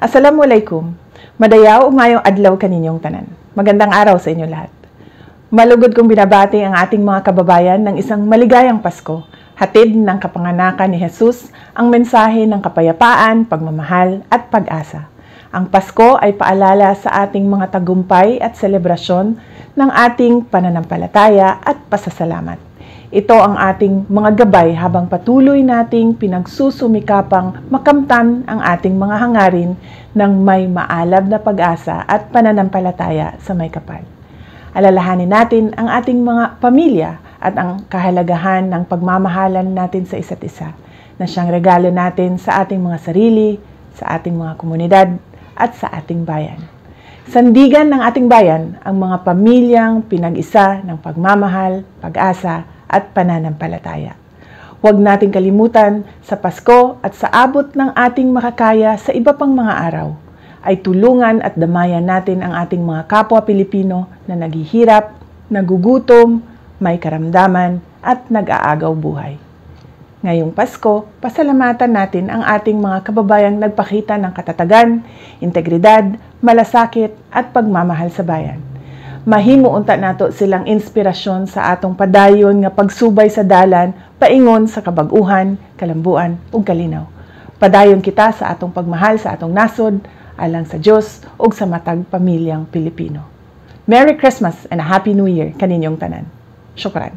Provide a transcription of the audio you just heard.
Assalamualaikum. Madayaw mayong adlaw kaninyong tanan. Magandang araw sa inyo lahat. Malugod kong binabati ang ating mga kababayan ng isang maligayang Pasko. Hatid ng kapanganakan ni Jesus ang mensahe ng kapayapaan, pagmamahal at pag-asa. Ang Pasko ay paalala sa ating mga tagumpay at selebrasyon ng ating pananampalataya at pasasalamat. Ito ang ating mga gabay habang patuloy nating pinagsusumikapang makamtan ang ating mga hangarin ng may maalab na pag-asa at pananampalataya sa may kapal. Alalahanin natin ang ating mga pamilya at ang kahalagahan ng pagmamahalan natin sa isa't isa na siyang regalo natin sa ating mga sarili, sa ating mga komunidad at sa ating bayan. Sandigan ng ating bayan ang mga pamilyang pinag-isa ng pagmamahal, pag-asa at pananampalataya. Huwag nating kalimutan sa Pasko at sa abot ng ating makakaya sa iba pang mga araw ay tulungan at damayan natin ang ating mga kapwa Pilipino na naghihirap, nagugutom, may karamdaman at nag-aagaw buhay. Ngayong Pasko, pasalamatan natin ang ating mga kababayang nagpakita ng katatagan, integridad, malasakit at pagmamahal sa bayan. Mahimo unta nato silang inspirasyon sa atong padayon nga pagsubay sa dalan paingon sa kabag-uhan, kalambuan ug kalinaw. Padayon kita sa atong pagmahal sa atong nasod alang sa Dios ug sa matag pamilyang Pilipino. Merry Christmas and a Happy New Year kaninyong tanan. Syukran.